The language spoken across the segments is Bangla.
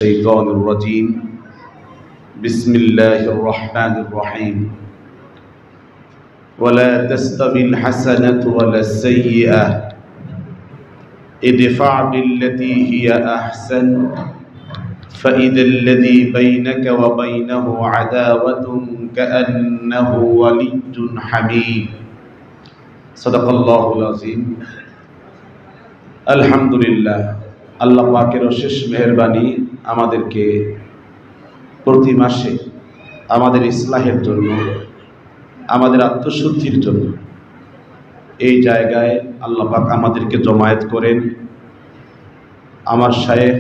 الشيطان الرجيم بسم الله الرحمن الرحيم ولا تستوي الحسنة ولا السيئة ادفع بالتي هي أحسن فإذا الذي بينك وبينه عداوة كأنه ولي حميم صدق الله العظيم الحمد لله আল্লাহ পাকের অশেষ মেহেরবানি আমাদেরকে প্রতি মাসে আমাদের ইসলাহের জন্য আমাদের আত্মশুদ্ধির জন্য এই জায়গায় আল্লাহ পাক আমাদেরকে জমায়েত করেন। আমার শায়েখ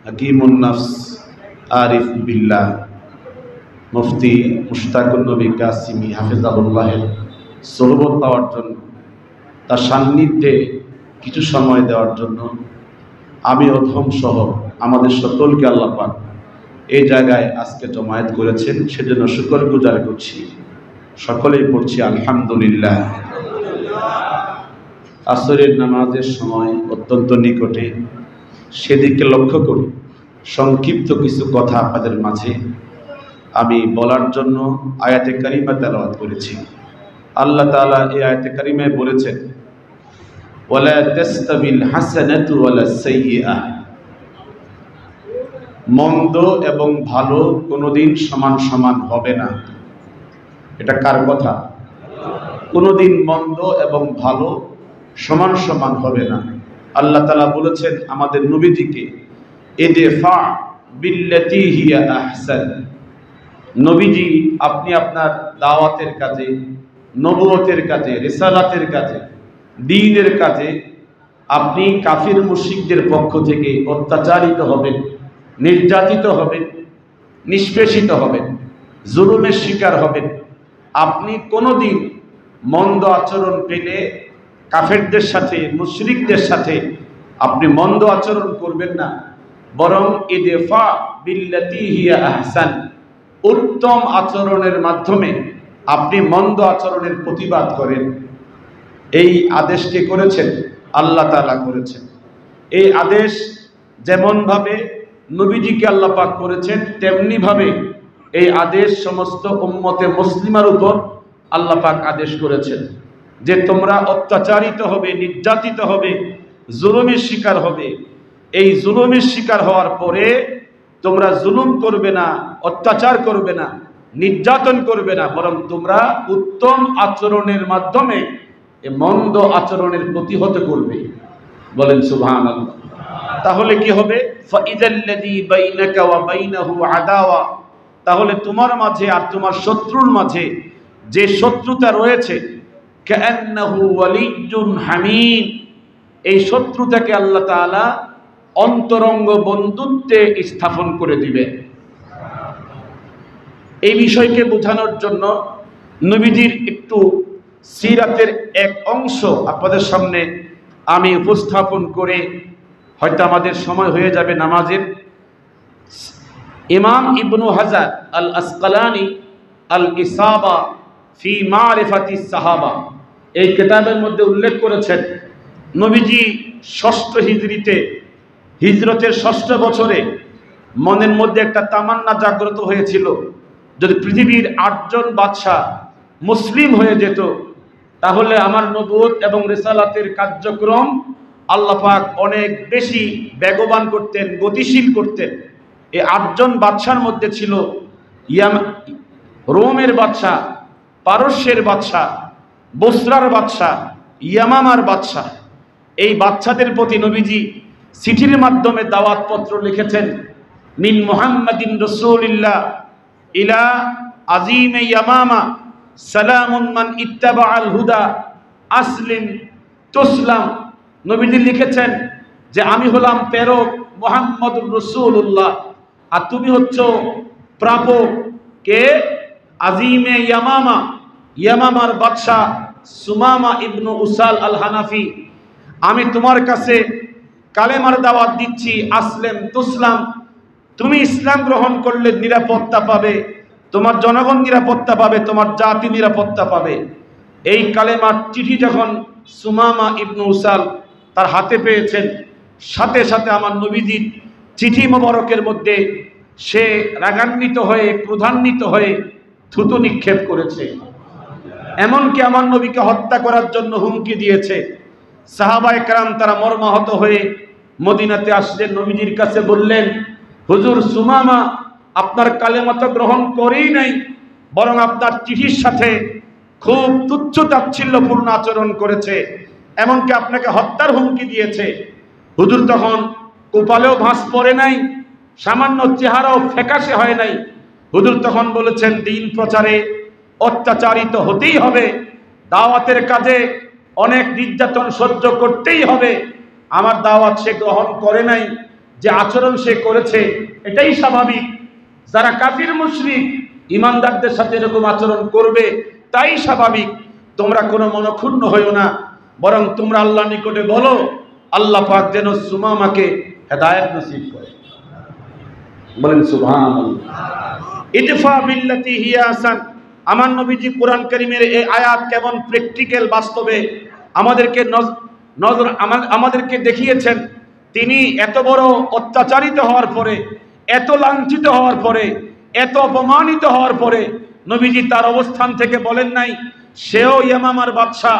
হাকিমুন নফস আরিফ বিল্লাহ মুফতি মুশতাকুন নবী কাসিমি হাফিজাহুল্লাহের সোহবত পাওয়ার জন্য, তার সান্নিধ্যে কিছু সময় দেওয়ার জন্য আমি অধম সহ আমাদের সকলকে আল্লাহ পাক এই জায়গায় আজকে জমায়েত করেছেন, সেজন্য শুকর গুজার করছি। সকলেই পড়ছি আলহামদুলিল্লাহ। আসরের নামাজের সময় অত্যন্ত নিকটে, সেদিকে লক্ষ্য করি সংক্ষিপ্ত কিছু কথা আপনাদের মাঝে আমি বলার জন্য আয়াতে কারিমা তেলাওয়াত করেছি। আল্লাহ তাআলা এই আয়াতে কারিমায় বলেছেন ওয়ালা তাস্তাবিল হাসানাতু ওয়ালা সাইয়্যিআহ, মন্দ এবং ভালো কোনোদিন সমান সমান হবে না। এটা কার কথা? কোনোদিন মন্দ এবং ভালো সমান সমান হবে না। আল্লাহ তাআলা বলেছেন আমাদের নবীজিকে ইদফা বিল্লাতি হিয়া আহসান, নবীজি আপনি আপনার দাওয়াতের কাজে, নবুয়তের কাজে, রিসালাতের কাজে, দ্বীনের কাজে আপনি কাফির মুশরিকদের পক্ষ থেকে অত্যাচারিত হবেন, নির্যাতিত হবেন, নিষ্পেষিত হবেন, জুলুমের শিকার হবেন। আপনি কোনোদিন মন্দ আচরণ পেলে কাফেরদের সাথে, মুশরিকদের সাথে আপনি মন্দ আচরণ করবেন না, বরং ইদফা বিল্লাতি হিয়া আহসান, উত্তম আচরণের মাধ্যমে আপনি মন্দ আচরণের প্রতিবাদ করেন। এই আদেশ কে করেছেন? আল্লাহ তাআলা করেছেন। এই আদেশ যেমনভাবে নবীজিকে আল্লাহ পাক করেছেন, তেমনি ভাবে এই আদেশ সমস্ত উম্মতে মুসলিমার উপর আল্লাহ পাক আদেশ করেছেন যে তোমরা অত্যাচারিত হবে, নির্যাতিত হবে, জুলুমের শিকার হবে। এই জুলুমের শিকার হওয়ার পরে তোমরা জুলুম করবে না, অত্যাচার করবে না, নির্যাতন করবে না, বরং তোমরা উত্তম আচরণের মাধ্যমে এই মন্দ আচরণের প্রতিহত করবে। বলেন সুবহানাল্লাহ। তাহলে কি হবে? ফাইযাল্লাযী বাইনাকা ওয়া বাইনাহু আদাওয়া, তাহলে তোমার মাঝে আর তোমার শত্রুর মাঝে যে শত্রুতা রয়েছে, কাআন্নাহু ওয়ালিয়্যুন হামীম, এই শত্রুতাকে আল্লাহ তাআলা অন্তরঙ্গ বন্ধুত্বে স্থাপন করে দিবে। এই বিষয়কে বোঝানোর জন্য নবীজির একটু সিরাতের এক অংশ আপনাদের সামনে আমি উপস্থাপন করে, হয়তো আমাদের সময় হয়ে যাবে নামাজের। ইমাম ইবনু হাজার আল আসকালানি আল ইসাবা ফি মারিফাতিস সাহাবা এই কিতাবের মধ্যে উল্লেখ করেছেন নবীজি ৬ষ্ঠ হিজরিতে, হিজরতের ৬ষ্ঠ বছরে মনের মধ্যে একটা তামান্না জাগ্রত হয়েছিল, যদি পৃথিবীর ৮জন বাদশাহ মুসলিম হয়ে যেত তাহলে আমার নবুয়ত এবং রিসালাতের কার্যক্রম আল্লাহ পাক অনেক বেশি বেগবান করতেন, গতিশীল করতেন। এই ৮জন বাদশার মধ্যে ছিল রোমের বাদশাহ, পারস্যের বাদশাহ, বসরার বাদশাহ, ইয়ামামার বাদশাহ। এই বাদশাদের প্রতি নবীজি চিঠির মাধ্যমে দাওয়াতপত্র লিখেছেন। মিন মুহাম্মাদিন রাসূলিল্লাহ ইলা আজিমে ইয়ামামা সালামুন মান ইত্তাবাআল হুদা আসলিম তুসলাম। নবীজি লিখেছেন যে আমি হলাম প্রেরক মুহাম্মদুর রাসূলুল্লাহ, আর তুমি হচ্ছ প্রাপক। কে? আজিমে ইয়ামামা, ইয়ামামার বাদশাহ সুমামা ইবনু উসাল আল হানাফি। আমি তোমার কাছে কালেমার দাওয়াত দিচ্ছি, আসলেম তুসলাম, তুমি ইসলাম গ্রহণ করলে নিরাপত্তা পাবে, তোমার জনগণ নিরাপত্তা পাবে, তোমার জাতি নিরাপত্তা পাবে। এই কালেমার চিঠি যখন সুমামা ইবনু উসাল তার হাতে পেয়েছেন, সাথে সাথে আমার নবীজির চিঠি মোবারকের মধ্যে সে রাগান্বিত হয়ে ক্রোধান্বিত হয়ে থুতু নিক্ষেপ করেছে, এমনকি আমার নবীকে হত্যা করার জন্য হুমকি দিয়েছে। সাহাবায়ে কেরাম তারা মর্মাহত হয়ে মদিনাতে আসলেন, নবীজির কাছে বললেন, হুজুর, সুমামা আপনার কালেমা তো গ্রহণ করেই নাই, বরং আপনার চিঠির সাথে খুব তুচ্ছ তাচ্ছিল্যপূর্ণ আচরণ করেছে, এমনকি আপনাকে হত্যার হুমকি দিয়েছে। হুজুর তখন কপালেও ভাঁজ পড়ে নাই, সামান্য চেহারাও ফ্যাকাশে হয় নাই। হুজুর তখন বলেছেন, দিন প্রচারে অত্যাচারিত হতেই হবে, দাওয়াতের কাজে অনেক নির্যাতন সহ্য করতেই হবে। আমার দাওয়াত সে গ্রহণ করে নাই, যে আচরণ সে করেছে এটাই স্বাভাবিক। যারা কাফির মুশরিক ইমানদারদের সাথে এরকম আচরণ করবে তাই স্বাভাবিক। তোমরা কোনো মনক্ষুণ্ণ হইও না, বরং তোমরা আল্লাহর নিকটে বলো আল্লাহ পাক যেন সুমামাকে হেদায়েত নসিব করে। বলেন সুবহানাল্লাহ। ইদফা বিল্লাতি হিয়া আহসান। আমার নবীজি কোরআন কারীমের এই আয়াত কেমন প্র্যাকটিক্যাল, বাস্তবে আমাদেরকে দেখিয়েছেন। তিনি এত বড় অত্যাচারিত হওয়ার পরে, এত লাঞ্ছিত হওয়ার পরে, এত অপমানিত হওয়ার পরে নবীজি তার অবস্থান থেকে বলেন নাই, সেও ইয়ামামার বাদশা,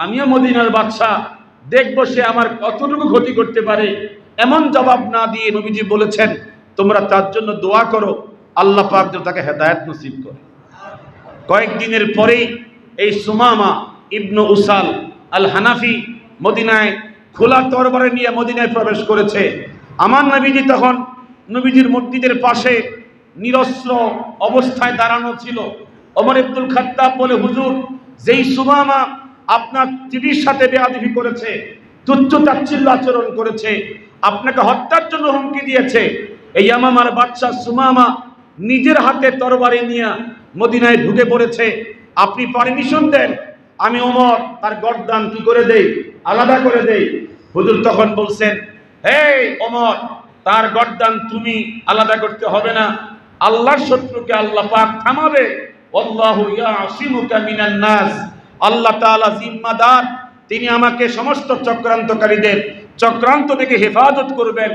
আমিও মদিনার বাদশা, দেখবো সে আমার কতটুকু ক্ষতি করতে পারে। এমন জবাব না দিয়ে নবীজি বলেছেন, তোমরা তার জন্য দোয়া করো, আল্লাহ পাক যেন তাকে হেদায়েত নসিব করে। কয়েকদিনের পরেই এই সুমামা ইবনু উসাল আল হানাফি মদিনায় খোলা তরবারে নিয়ে মদিনায় প্রবেশ করেছে। আমার নবীজি তখন নবীজির মসজিদের পাশে নিরস্ত্র অবস্থায় দাঁড়ানো ছিল। ওমর ইবনুল খাত্তাব বলে, হুজুর, যেই সুমামা আপনার স্ত্রীর সাথে বেয়াদবি করেছে, তুচ্ছ তাচ্ছিল্য আচরণ করেছে, আপনাকে হত্যার জন্য হুমকি দিয়েছে, এই ইয়ামামার বাদশা সুমামা নিজের হাতে তরবারি নিয়ে মদিনায় ঢুকে পড়েছে, আপনি পারমিশন দেন, আমি ওমর তার গর্দান কি করে দেই, আলাদা করে দেই। হুজুর তখন বলছেন, হে ওমর, তার গর্দান তুমি আলাদা করতে হবে না, আল্লাহর শত্রুকে আল্লাহ পাক থামাবে। আল্লাহু ইয়াসিমুকা মিনান নাস। আল্লাহ তাআলা জিম্মাদার, তিনি আমাকে সমস্ত চক্রান্তকারীদের চক্রান্ত থেকে হেফাজত করবেন।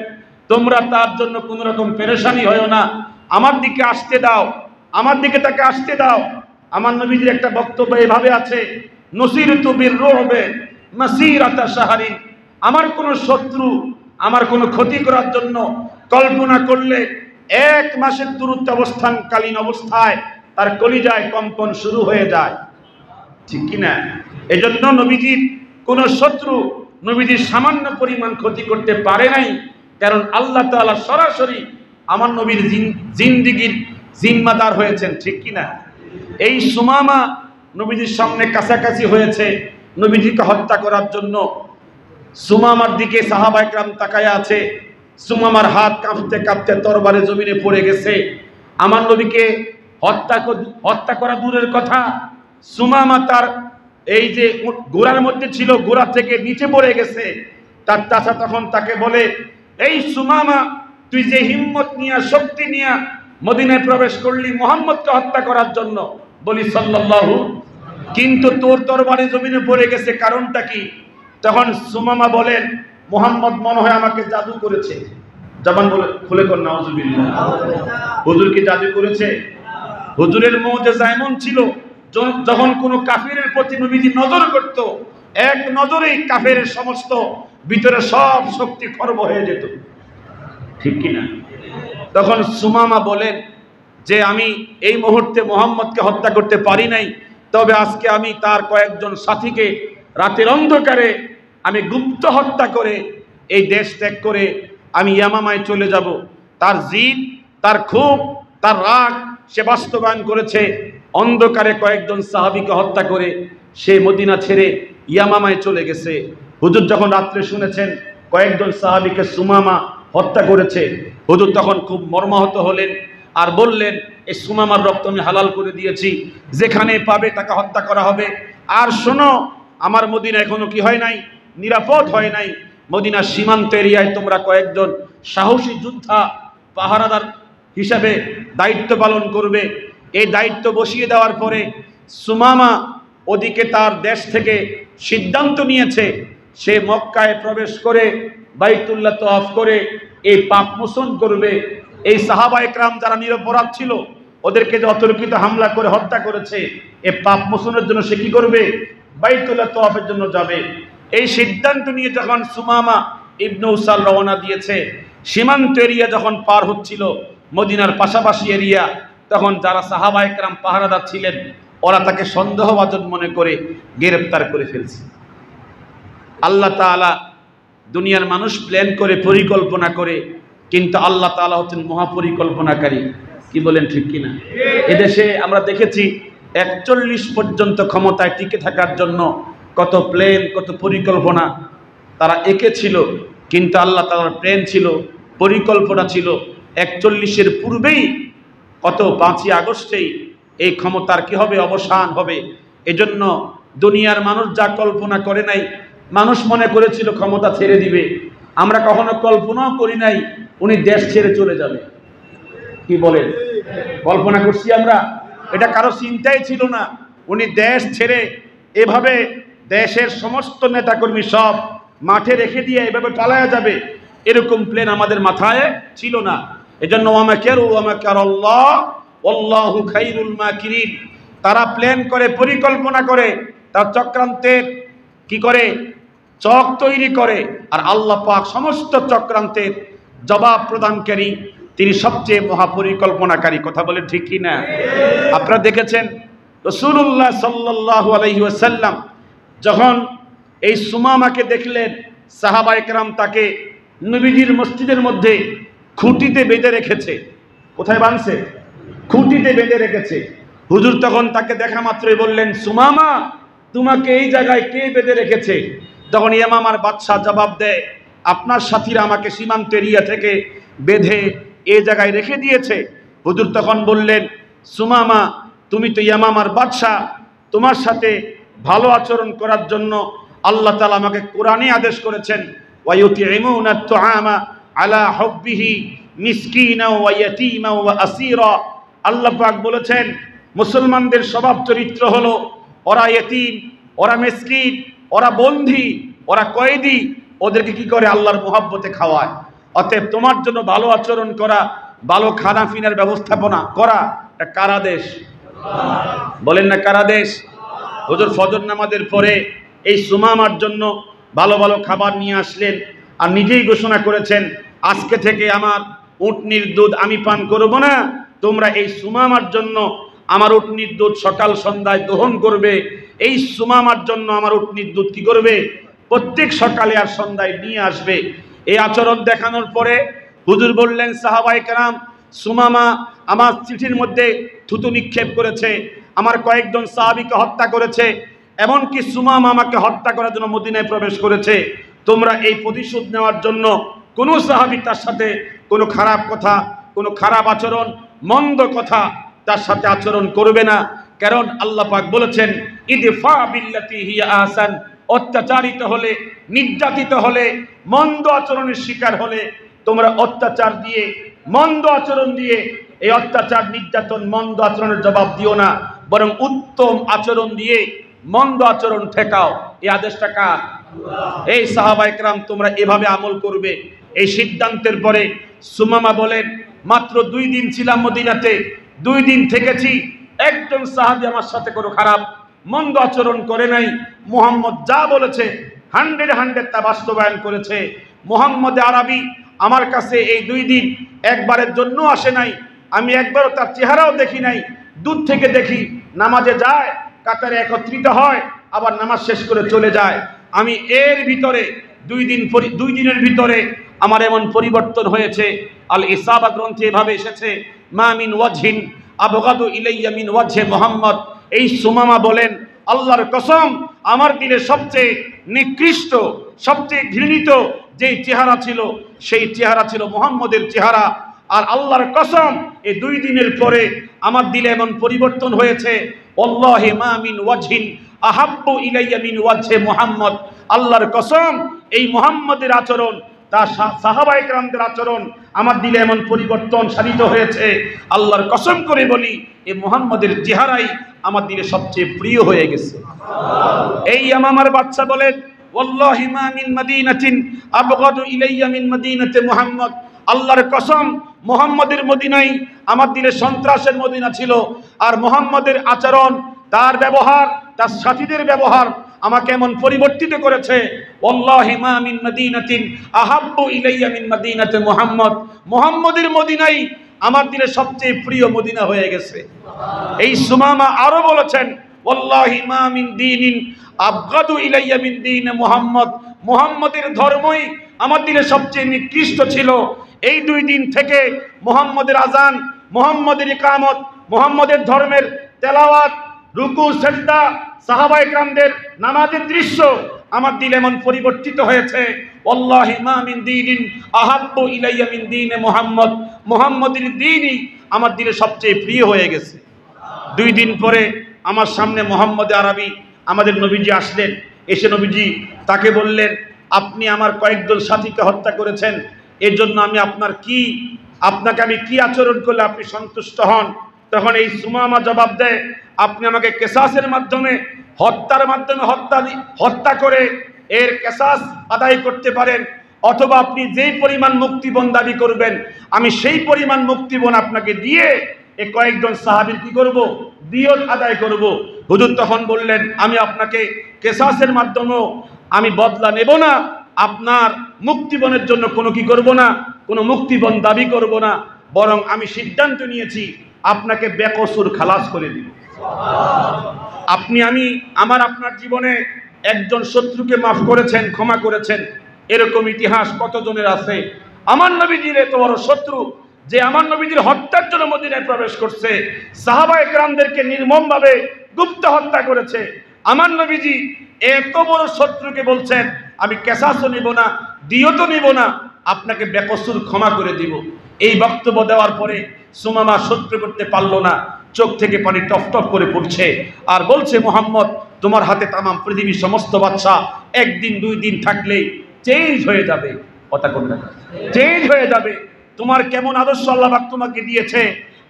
তোমরা তার জন্য কোন রকম পেরেশানি হয়ো না, আমার দিকে আসতে দাও, আমার দিকে তাকে আসতে দাও। আমার নবীজির একটা বক্তব্য এভাবে আছে, নসিরতু বিররুবে মাসিরাতা শাহরিন। আমার কোন শত্রু আমার কোন ক্ষতি করার জন্য কল্পনা করলে 1 মাসের দূরত্ব অবস্থানকালীন অবস্থায় তার কলিজায় কম্পন শুরু হয়ে যায়, ঠিক কিনা? এজন্য নবীজির কোন শত্রু নবীজির সামান্য পরিমাণ ক্ষতি করতে পারে নাই, কারণ আল্লাহ তাআলা সরাসরি আমার নবীর জিন্দেগীর জিম্মাদার হয়েছেন, ঠিক কিনা? এই সুমামা নবীজির সামনে কাছাকাছি হয়েছে নবীজিকে হত্যা করার জন্য। সুমামার দিকে সাহাবায়ে কেরাম তাকায়া আছে। সুমামার হাত কাঁপতে কাঁপতে তরবারে জমিনে পড়ে গেছে। আমার নবীকে হত্যা করা দূরের কথা, সুমামা তার এই যে ঘোড়ার মধ্যে ছিল, ঘোড়া থেকে নিচে পড়ে গেছে। তার চাচা তখন তাকে বলে, এই সুমামা, তুই যে হিম্মত নিয়ে, শক্তি নিয়ে মদিনায় প্রবেশ করলি মুহাম্মদকে হত্যা করার জন্য, বলি সাল্লাল্লাহু, কিন্তু তোর তরবারি জমিনে পড়ে গেছে, কারণটা কি? তখন সুমামা বলেন, মুহাম্মদ মনে হয় আমাকে জাদু করেছে। জবান বলে খুলে কর নাউজুবিল্লাহ। হুজুর কি জাদু করেছে? হুজুরের মুজিজা এমন ছিল, যখন কোনো কাফিরের প্রতি নবীজি নজর করত, এক নজরেই কাফেরের সমস্ত ভিতরে সব শক্তি খর্ব হয়ে যেত, ঠিক কিনা? তখন সুমামা বলেন যে, আমি এই মুহূর্তে মুহাম্মদকে হত্যা করতে পারি নাই, তবে আজকে আমি তার কয়েকজন সাথীকে রাতের অন্ধকারে আমি গুপ্ত হত্যা করে এই দেশ ত্যাগ করে আমি ইয়ামামায় চলে যাব। তার জিদ, তার ক্ষোভ, তার রাগ সে বাস্তবায়ন করেছে। অন্ধকারে কয়েকজন সাহাবীকে হত্যা করে সে মদিনা ছেড়ে ইয়ামামায় চলে গেছে। হুজুর যখন রাত্রে শুনেছেন কয়েকজন সাহাবীকে সুমামা হত্যা করেছে, হুজুর তখন খুব মর্মাহত হলেন আর বললেন, এই সুমামার রক্ত আমি হালাল করে দিয়েছি, যেখানে পাবে তাকে হত্যা করা হবে। আর শোনো, আমার মদিনা এখনো কি হয় নাই, নিরাপদ হয় নাই। মদিনার সীমান্ত এরিয়ায় তোমরা কয়েকজন সাহসী যোদ্ধা পাহারাদার হিসাবে দায়িত্ব পালন করবে। এই দায়িত্ব বসিয়ে দেওয়ার পরে সুমামা ওদিকে তার দেশ থেকে সিদ্ধান্ত নিয়েছে, সে মক্কায় প্রবেশ করে বাইতুল্লাহ তওয়াফ করে এই পাপ মোচন করবে। এই সাহাবা একরাম যারা নিরপরাধ ছিল, ওদেরকে যে অতর্কিত হামলা করে হত্যা করেছে, এই পাপ মোচনের জন্য সে কি করবে? বাইতুল্লাহ তওয়াফের জন্য যাবে। এই সিদ্ধান্ত নিয়ে যখন সুমামা ইবনে উসাল রওনা দিয়েছে, সীমান্ত এরিয়া যখন পার হচ্ছিল, মদিনার পাশাপাশি এরিয়া, তখন যারা সাহাবা একরাম পাহারাদার ছিলেন, ওরা তাকে সন্দেহভাজন মনে করে গ্রেফতার করে ফেলছে। আল্লাহ তাআলা, দুনিয়ার মানুষ প্ল্যান করে পরিকল্পনা করে, কিন্তু আল্লাহ তাআলা হচ্ছেন মহাপরিকল্পনাকারী। কি বলেন, ঠিক কিনা? এদেশে আমরা দেখেছি 41 পর্যন্ত ক্ষমতায় টিকে থাকার জন্য কত প্ল্যান, কত পরিকল্পনা তারা এঁকেছিল, কিন্তু আল্লাহ তাআলার প্ল্যান ছিল, পরিকল্পনা ছিল 41-এর পূর্বেই, কত 5ই আগস্টেই এই ক্ষমতার কি হবে? অবসান হবে। এজন্য দুনিয়ার মানুষ যা কল্পনা করে নাই, মানুষ মনে করেছিল ক্ষমতা ছেড়ে দিবে। আমরা কখনো কল্পনাও করি নাই উনি দেশ ছেড়ে চলে যাবে। কি বলেন? কল্পনা করছি আমরা? এটা কারো চিন্তাই ছিল না। উনি দেশ ছেড়ে এভাবে দেশের সমস্ত নেতাকর্মী সব মাঠে রেখে দিয়ে এভাবে পালায়া যাবে, এরকম প্ল্যান আমাদের মাথায় ছিল না। এজন্য আল্লাহু খায়রুল মাকিরিন, তারা প্ল্যান করে, পরিকল্পনা করে, তার চক্রান্তের কি করে? চক তৈরি করে। আর আল্লাহ পাক সমস্ত চক্রান্তের জবাব প্রদানকারী, তিনি সবচেয়ে মহাপরিকল্পনাকারী। কথা বলে ঠিক কি না? আপনারা দেখেছেন রাসূলুল্লাহ সাল্লাল্লাহু আলাইহি ওয়াসাল্লাম যখন এই সুমামাকে দেখলেন, সাহাবায়ে কেরাম তাকে নবীজির মসজিদের মধ্যে খুঁটিতে বেঁধে রেখেছে। কোথায় বাঁধছে? খুঁটিতে বেঁধে রেখেছে। হুজুর তখন তাকে দেখা মাত্রই বললেন, সুমামা, তোমাকে এই জায়গায় কে বেঁধে রেখেছে? তখন ইয়ামামার বাদশাহ জবাব দেয়, আপনার সাথীরা আমাকে সীমান্ত এরিয়া থেকে বেঁধে এই জায়গায় রেখে দিয়েছে। হুজুর তখন বললেন, সুমামা, তুমি তো ইয়ামামার বাদশাহ, তোমার সাথে ভালো আচরণ করার জন্য আল্লাহ তাআলা আমাকে কোরআনে আদেশ করেছেন, ওয়ায়ুতিমুনা আত-তুআমা আলা হুব্বিহি মিসকিনা ওয়া ইয়াতীমা ওয়া আসীরা। আল্লাহ পাক বলেছেন, মুসলমানদের স্বভাব চরিত্র হলো ওরা ইয়তীম, ওরা মিসকিন, ওরা বন্দী, ওরা কয়েদি, ওদেরকে কি করে? আল্লাহর মুহাব্বতে খাওয়ায়। অতএব তোমার জন্য ভালো আচরণ করা, ভালো খানা পিনার ব্যবস্থাপনা করা, এটা কার আদেশ? বলেন না, কার আদেশ? হুজুর ফজর নামাজের পরে এই সুমামার জন্য ভালো ভালো খাবার নিয়ে আসলেন, আর নিজেই ঘোষণা করেছেন, আজকে থেকে আমার উটনির দুধ আমি পান করব না, তোমরা এই সুমামার জন্য আমার উটনির দুধ সকাল সন্ধ্যায় দহন করবে। এই সুমামার জন্য আমার উটনির দুধ কি করবে? প্রত্যেক সকালে আর সন্ধ্যায় নিয়ে আসবে। এই আচরণ দেখানোর পরে হুজুর বললেন, সাহাবায়ে কেরাম, সুমামা আমার চিঠির মধ্যে থুতু নিক্ষেপ করেছে, আমার কয়েকজন সাহাবীকে হত্যা করেছে, এমনকি সুমামা আমাকে হত্যা করার জন্য মদিনায় প্রবেশ করেছে। তোমরা এই প্রতিশোধ নেওয়ার জন্য কোনো সাহাবী তার সাথে কোনো খারাপ কথা, কোনো খারাপ আচরণ, মন্দ কথা তার সাথে আচরণ করবে না। কারণ আল্লাহ পাক বলেছেন, ইদফা বিল্লাতি হিয়া আহসান, অত্যাচারিত হলে, নির্যাতিত হলে, মন্দ আচরণের শিকার হলে তোমরা অত্যাচার দিয়ে, মন্দ আচরণ দিয়ে, এই অত্যাচার, নির্যাতন, মন্দ আচরণের জবাব দিও না, বরং উত্তম আচরণ দিয়ে মন্দ আচরণ ঠেকাও। এই আদেশটা কার? এই সাহাবায়ে কেরাম, তোমরা এভাবে আমল করবে। এই সিদ্ধান্তের পরে সুমামা বলেন, মাত্র 2 দিন ছিলাম মদিনাতে, 2 দিন থেকেছি, একজন সাহাবী আমার সাথে কোনো খারাপ মন্দ আচরণ করে নাই। মুহাম্মদ যা বলেছে 100 তা বাস্তবায়ন করেছে। মুহাম্মদ আরবি আমার কাছে এই 2 দিন একবারের জন্য আসে নাই, আমি একবারও তার চেহারাও দেখি নাই। দূর থেকে দেখি, নামাজে যায়, কাতারে একত্রিত হয়, আবার নামাজ শেষ করে চলে যায়। আমি এর ভিতরে 2 দিনের ভিতরে আমার এমন পরিবর্তন হয়েছে। আল ইসাবা গ্রন্থে এভাবে এসেছে, মা মিন ওয়াজহিন আবগাদু ইলাইয়া মিন ওয়াজহি মুহাম্মদ। এই সুমামা বলেন, আল্লাহর কসম, আমার দিলে সবচেয়ে নিকৃষ্ট, সবচেয়ে ঘৃণিত যেই চেহারা ছিল, সেই চেহারা ছিল মুহাম্মদের চেহারা। আর আল্লাহর কসম, এই 2 দিনের পরে আমার দিলে এমন পরিবর্তন হয়েছে, ওয়াল্লাহি মা মিন ওয়াজহিন আহাব্বু ইলাইয়া মিন ওয়াজহি মুহাম্মদ। আল্লাহর কসম, এই মুহাম্মদের আচরণ, তার সাহাবায়ে কেরামদের আচরণ আমার দিলে এমন পরিবর্তন সাধিত হয়েছে, আল্লাহর কসম করে বলি, এই মুহাম্মদের চেহারাই আমার দিলে সবচেয়ে প্রিয় হয়ে গেছে। এই ইয়ামামার বাদশা বলেন, ওয়াল্লাহি মা মিন মাদিনাতিন আবগাদু ইলাইয়া মিন মাদিনাতি মুহাম্মদ, আল্লাহর কসম মুহাম্মদের মদিনাই আমার দিলে সন্ত্রাসের মদিনা ছিল। আর মুহাম্মদের আচরণ, তার ব্যবহার, তার সাথীদের ব্যবহার আমাকে এমন পরিবর্তিত করেছে। ওয়াল্লাহি মা মিন মাদিনাতিন আহাব্বু ইলাইয়া মিন মাদিনাতি মুহাম্মদ, মুহাম্মদের মদিনাই আমার দিলে সবচেয়ে প্রিয় মদিনা হয়ে গেছে। এই সুমামা আরো বলেছেন, ওয়াল্লাহি মা মিন দীনিন আবগাদু ইলাইয়া মিন দীন মুহাম্মদ, মুহাম্মদের ধর্মই আমার দিলে সবচেয়ে নিকৃষ্ট ছিল। এই 2 দিন থেকে মুহাম্মদের আজান, মুহাম্মদের ইকামত, মুহাম্মদের ধর্মের তেলাওয়াত, রুকু সেজদা, সাহাবায়ে কেরামদের নামাজের দৃশ্য আমার দিলে এমন পরিবর্তিত হয়েছে। ওয়াল্লাহি মা মিন দীনিন আহাব্বু ইলাইয়া মিন দীন মুহাম্মদ, মুহাম্মদের দ্বীনই আমার দিলে সবচেয়ে প্রিয় হয়ে গেছে। 2 দিন পরে আমার সামনে মুহাম্মদ আরবি আমাদের নবীজি আসলেন। এসে নবীজি তাকে বললেন, আপনি আমার কয়েকজন সাথীকে হত্যা করেছেন, এর জন্য আমি আপনাকে আমি কি আচরণ করলে আপনি সন্তুষ্ট হন? তখন এই সুমামা জবাব দেয়, আপনি আমাকে কেসাসের মাধ্যমে, হত্যার মাধ্যমে হত্যা করে এর কেসাস আদায় করতে পারেন, অথবা আপনি যেই পরিমাণ মুক্তিপণ দাবি করবেন আমি সেই পরিমাণ মুক্তিপণ আপনাকে দিয়ে এই কয়েকজন সাহাবীর কি করব? দিয়ত আদায় করব। হুজুর তখন বললেন, আমি আপনাকে কেসাসের মাধ্যমেও আমি বদলা নেব না, আপনার মুক্তিপণের জন্য কোনো কি করব না, কোনো মুক্তিপণ দাবি করব না, বরং আমি সিদ্ধান্ত নিয়েছি আপনাকে বেকসুর খালাস করে দিব। আপনার জীবনে একজন শত্রুকে মাফ করেছেন, ক্ষমা করেছেন, এরকম ইতিহাস কতজনের আছে? আমার নবীজির এত বড় শত্রু যে আমার নবীজির হত্যার জন্য মদিনায় প্রবেশ করছে, সাহাবায়ে কেরামদেরকে নির্মমভাবে গুপ্ত হত্যা করেছে। আমার নবীজি এত বড় শত্রুকে বলছেন, আমি কেসাসও নিব না, দিয়তও নিব না, আপনাকে বেকসুর ক্ষমা করে দিব। এই বক্তব্য দেওয়ার পরে সুমামা সহ্য করতে পারলো না, চোখ থেকে পানি টপ টপ করে পড়ছে, আর বলছে, মুহাম্মদ, তোমার হাতে তামাম পৃথিবীর সমস্ত বাদশা 1 দিন 2 দিন থাকলেই চেঞ্জ হয়ে যাবে। কথা কোনটা? চেঞ্জ হয়ে যাবে। তোমার কেমন আদর্শ আল্লাহ পাক তোমাকে দিয়েছে,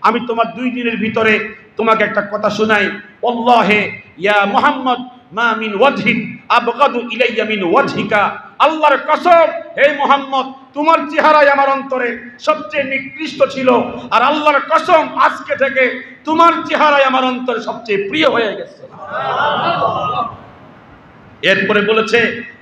আমি তোমার 2 দিনের ভিতরে তোমাকে একটা কথা শোনাই। আল্লাহে ইয়া মুহাম্মদ মা মিন ওয়াজহিন আবগাদু ইলাইয়া মিন ওয়াজহিকা, আল্লাহর কসম হে মুহাম্মদ, তোমার চেহারাই আমার অন্তরে সবচেয়ে নিকৃষ্ট ছিল, আর আল্লাহর কসম আজকে থেকে তোমার চেহারাই আমার অন্তরে সবচেয়ে প্রিয় হয়ে গেছে। এরপরে বলেছে,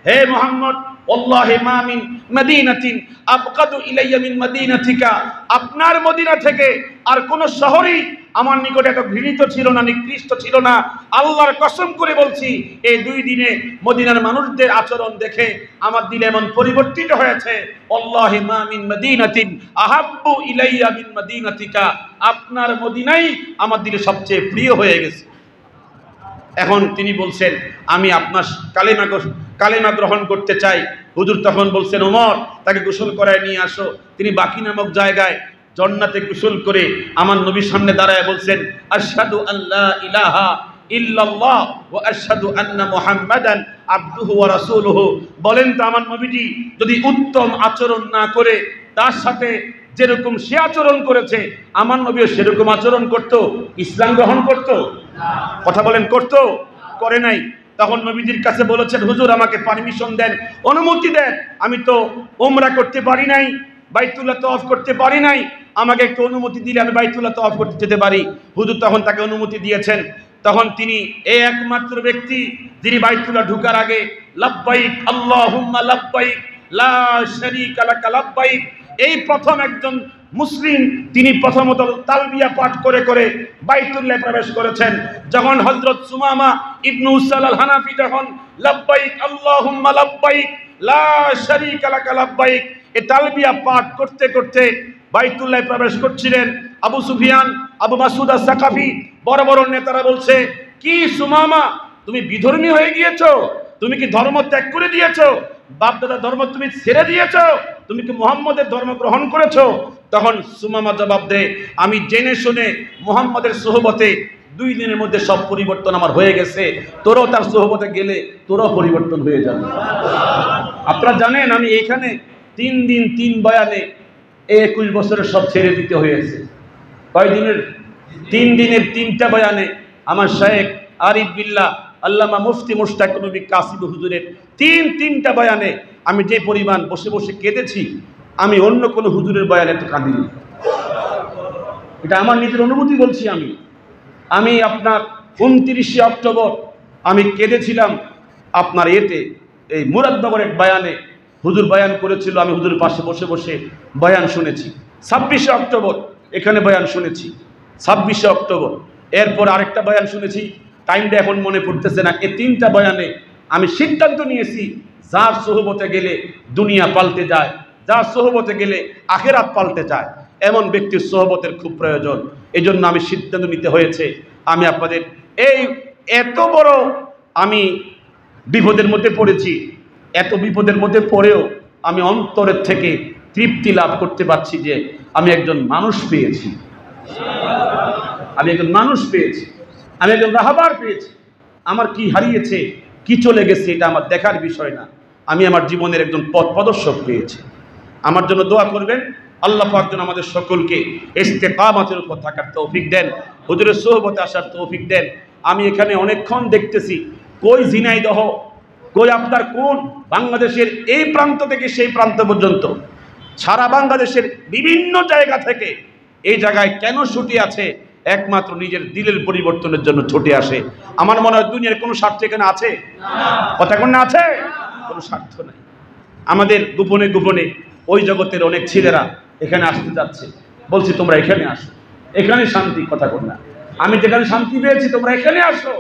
হে মুহাম্মদ, ওয়াল্লাহি মা মিন মাদিনাতিন আবগাদু ইলাইয়া মিন মাদিনাতিকা, আপনার মদিনা থেকে আর কোন শহরই আমার নিকটে এত ঘৃণিত ছিল না, নিকৃষ্ট ছিল না। আল্লাহর কসম করে বলছি, এই 2 দিনে মদিনার মানুষদের আচরণ দেখে আমার দিলে এমন পরিবর্তিত হয়েছে। ওয়াল্লাহি মা মিন মাদিনাতিন আহাব্বু ইলাইয়া মিন মাদিনাতিকা, আপনার মদিনাই আমার দিলে সবচেয়ে প্রিয় হয়ে গেছে। এখন তিনি বলছেন, আমি আপনার কালেমা গ্রহণ করতে চাই। হুজুর তখন বলছেন, ওমর, তাকে গোসল করায় নিয়ে আসো। তিনি বাকি নামক জায়গায় জান্নাতে গোসল করে আমার নবীর সামনে দাঁড়ায় বলছেন, আশহাদু আল্লা ইলাহা ইল্লাল্লাহ ওয়া আশহাদু আন্না মুহাম্মাদান আবদুহু ওয়া রাসূলুহু। বলেন তো, আমার নবীজি যদি উত্তম আচরণ না করে তার সাথে যেরকম সে আচরণ করেছে, আমার নবীও সেরকম আচরণ করত, ইসলাম গ্রহণ করত? কথা বলেন, করত? করে নাই। তখন নবীজির কাছে বলেছেন, হুজুর আমাকে পারমিশন দেন, অনুমতি দেন, আমি তো উমরা করতে পারি নাই, বাইতুল্লাহ তওয়াফ করতে পারি নাই, আমাকে একটু অনুমতি দিলে আমি বাইতুল্লাহ তওয়াফ করতে যেতে পারি। হুজুর তখন তাকে অনুমতি দিয়েছেন। তখন তিনি এই একমাত্র ব্যক্তি যিনি বাইতুল্লাহ ঢোকার আগে লাব্বাইক আল্লাহুম্মা লাব্বাইক লা শারীকা লাকা লাব্বাইক, এই প্রথম একজন মুসলিম তিনি প্রথমত তালবিয়া পাঠ করে করে বাইতুল্লাহ প্রবেশ করেছেন। যখন হযরত সুমামা ইবনে উসাল আল হানাফি যখন লাব্বাইক আল্লাহুম্মা লাব্বাইক লা শারীকা লাকা লাব্বাইক এই তালবিয়া পাঠ করতে করতে বাইতুল্লাহ প্রবেশ করছিলেন, আবু সুফিয়ান, আবু মাসউদ আস-সাকাফি বড় বড় নেতারা বলছে, কি সুমামা, তুমি বিধর্মী হয়ে গিয়েছো? তুমি কি ধর্ম ত্যাগ করে দিয়েছো? বাপদাদা ধর্ম তুমি ছেড়ে দিয়েছো? তুমি কি মুহাম্মদের ধর্ম গ্রহণ করেছো? তখন সুমামা জবাব দেয়, আমি জেনে শুনে মুহাম্মদের সোহবতে 2 দিনের মধ্যে সব পরিবর্তন আমার হয়ে গেছে, তোরাও তার সোহবতে গেলে তোরাও পরিবর্তন হয়ে যাবে। আপনারা জানেন, আমি এখানে 3 দিন 3 বয়ানে 21 বছরের সব ছেড়ে দিতে হয়েছে। কয় দিনের? 3 দিনের 3টা বয়ানে আমার শায়েখ আরিফ বিল্লাহ আল্লামা মুফতি মুশতাক নবী কাসিম হুজুরের তিনটা বয়ানে আমি যে পরিমাণ বসে বসে কেঁদেছি, আমি অন্য কোনো হুজুরের বয়ানে এত কাঁদিনি। এটা আমার নিজের অনুভূতি বলছি। আমি আপনার 29শে অক্টোবর আমি কেঁদেছিলাম আপনার এই মুরাদনগরের বয়ানে। হুজুর বয়ান করেছিল, আমি হুজুরের পাশে বসে বসে বয়ান শুনেছি। 26শে অক্টোবর এখানে বয়ান শুনেছি, 26শে অক্টোবর। এরপর আরেকটা বয়ান শুনেছি, টাইমটা এখন মনে পড়তেছে না। এই 3টা বয়ানে আমি সিদ্ধান্ত নিয়েছি, যার সোহবতে গেলে দুনিয়া পাল্টে যায়, যার সোহবতে গেলে আখিরাত পাল্টে যায়, এমন ব্যক্তির সোহবতের খুব প্রয়োজন। এই জন্য আমি সিদ্ধান্ত নিতে হয়েছে। আমি আপনাদের এই এত বড় আমি বিপদের মধ্যে পড়েছি, এত বিপদের মধ্যে পড়েও আমি অন্তরের থেকে তৃপ্তি লাভ করতে পারছি যে আমি একজন মানুষ পেয়েছি, আমি একজন মানুষ পেয়েছি, আমি একজন রাহবার পেয়েছি। আমার কি হারিয়েছে, কি চলে গেছে, এটা আমার দেখার বিষয় না। আমি আমার জীবনের একজন পথ প্রদর্শক পেয়েছি। আমার জন্য দোয়া করবেন, আল্লাহ পাক যেন আমাদের সকলকে ইস্তেকামতের উপর থাকার তৌফিক দেন, হুজুরের সোহবতে আসার তৌফিক দেন। আমি এখানে অনেকক্ষণ দেখতেছি, কই ঝিনাইদহ, কই আপনার কোন বাংলাদেশের এই প্রান্ত থেকে সেই প্রান্ত পর্যন্ত, সারা বাংলাদেশের বিভিন্ন জায়গা থেকে এই জায়গায় কেন ছুটে আছে? একমাত্র নিজের দিলের পরিবর্তনের জন্য ছুটে আসে। আমার মনে হয় দুনিয়ার কোনো স্বার্থ এখানে আছে? কথা কোন না আছে? কোনো স্বার্থ নাই। আমাদের গোপনে গোপনে ওই জগতের অনেক ছেলেরা এখানে আসতে যাচ্ছে, বলছি তোমরা এখানে আসো, এখানে শান্তি। কথা কোন না? আমি যেখানে শান্তি পেয়েছি, তোমরা এখানে আসো,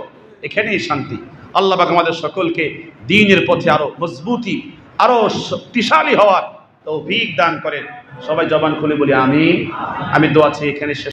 এখানেই শান্তি। আল্লাহ পাক আমাদের সকলকে দ্বীনের পথে আরো মজবুতি, আরো শক্তিশালী হওয়ার তৌফিক দান করেন। সবাই জবান খুলে বলি আমিন। আমি দোয়া চাই এখানে শেষ।